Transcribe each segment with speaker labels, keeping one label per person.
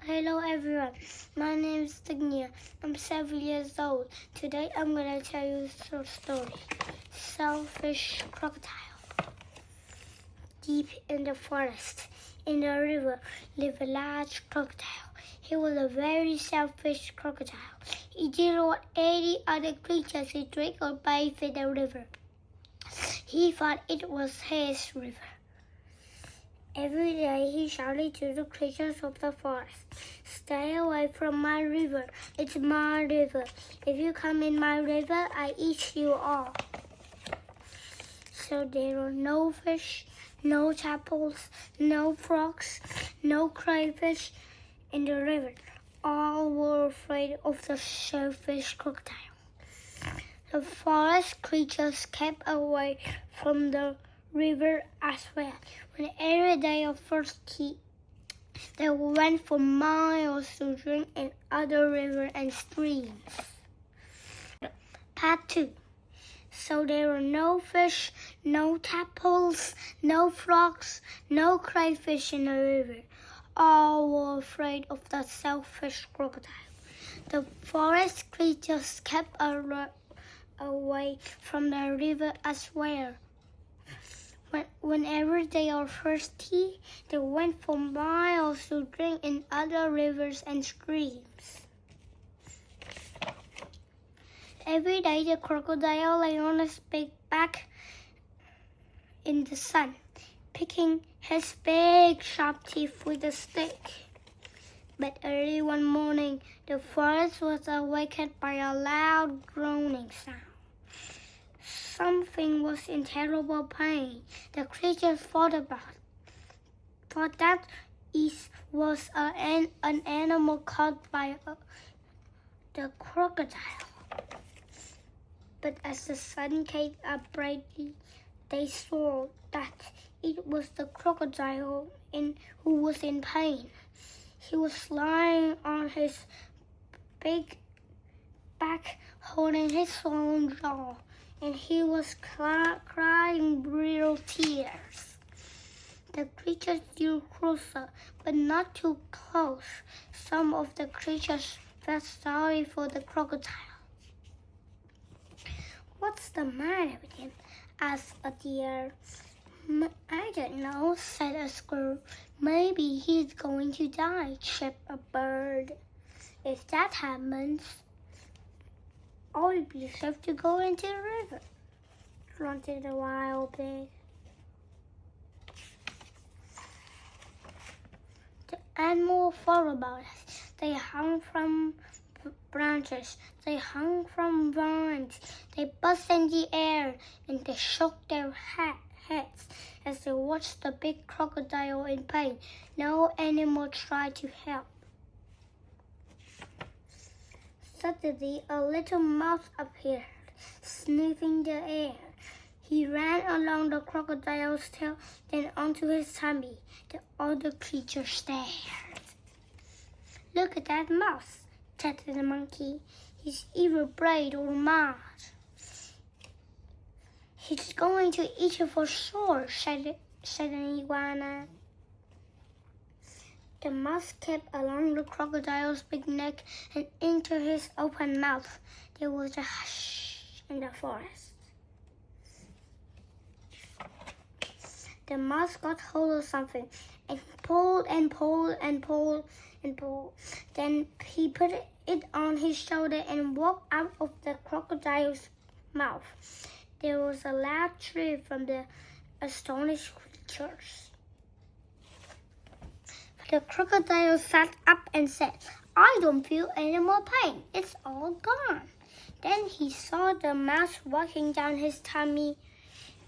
Speaker 1: Hello everyone, my name is Dignia. I'm 7 years old. Today I'm going to tell you a story. Selfish crocodile. Deep in the forest, in the river, lived a large crocodile. He was a very selfish crocodile. He didn't want any other creatures to drink or bathe in the river. He thought it was his river. Every day he shouted to the creatures of the forest, "Stay away from my river. It's my river. If you come in my river, I eat you all." So there were no fish, no tadpoles, no frogs, no crayfish in the river. All were afraid of the selfish crocodile. The forest creatures kept away from the river as well. Whenever they were thirsty, they went for miles to drink in other rivers and streams. Part 2. So there were no fish, no tadpoles, no frogs, no crayfish in the river. All were afraid of the selfish crocodile. The forest creatures kept away from the river as well. Whenever they are thirsty, they went for miles to drink in other rivers and streams. Every day the crocodile lay on his big back in the sun, picking his big sharp teeth with a stick. But early one morning, the forest was awakened by a loud groaning sound. Something was in terrible pain. The creatures thought that it was an animal caught by the crocodile. But as the sun came up brightly, they saw that it was the crocodile who was in pain. He was lying on his big back, holding his long jaw, and he was crying real tears. The creatures drew closer, but not too close. Some of the creatures felt sorry for the crocodile. "What's the matter with him?" asked a deer. "I don't know," said a squirrel. "Maybe he's going to die," chirped a bird. "If that happens, I'll be safe to go into the river," grunted the wild pig. The animals thought about it. They hung from branches, they hung from vines, they buzzed in the air, and they shook their heads as they watched the big crocodile in pain. No animal tried to help. Suddenly, a little mouse appeared, sniffing the air. He ran along the crocodile's tail, then onto his tummy. The other creatures stared. "Look at that mouse," chattered the monkey. "He's either brave or mad." "He's going to eat you for sure," said an iguana. The mouse kept along the crocodile's big neck and into his open mouth. There was a hush in the forest. The mouse got hold of something and pulled and pulled and pulled and pulled. Then he put it on his shoulder and walked out of the crocodile's mouth. There was a loud cheer from the astonished creatures. The crocodile sat up and said, "I don't feel any more pain. It's all gone." Then he saw the mouse walking down his tummy,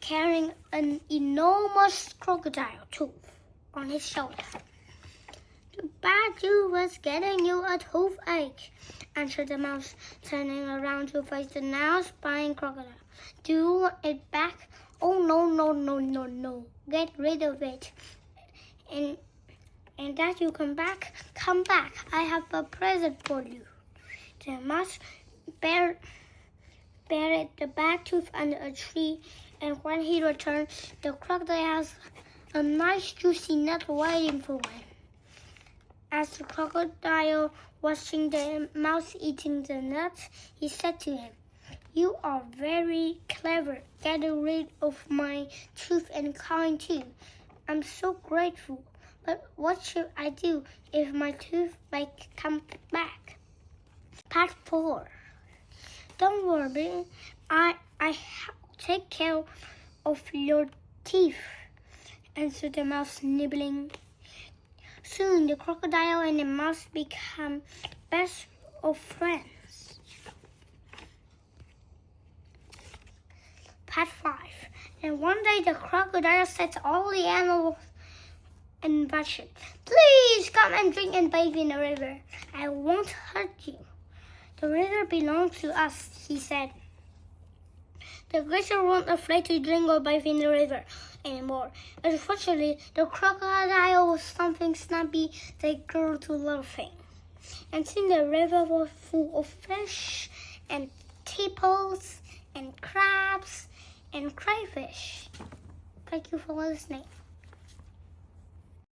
Speaker 1: carrying an enormous crocodile tooth on his shoulder. "The bad tooth was getting you a toothache," answered the mouse, turning around to face the now spying crocodile. "Do you want it back?" "Oh, no. Get rid of it. And that you come back, I have a present for you." The mouse buried the bad tooth under a tree, and when he returned, the crocodile has a nice juicy nut waiting for him. As the crocodile watching the mouse eating the nuts, he said to him, "You are very clever, getting rid of my tooth and clawing too. I'm so grateful. But what should I do if my tooth comes back?" Part 4. Don't worry, I take care of your teeth, answered the mouse, nibbling. Soon the crocodile and the mouse become best of friends. Part 5. And one day the crocodile said to all the animals and budget, "Please come and drink and bathe in the river. I won't hurt you. The river belongs to us," he said. The glacier weren't afraid to drink or bathe in the river anymore. Unfortunately, the crocodile was something snappy that grew to laughing. And soon the river was full of fish and tadpoles and crabs and crayfish. Thank you for listening.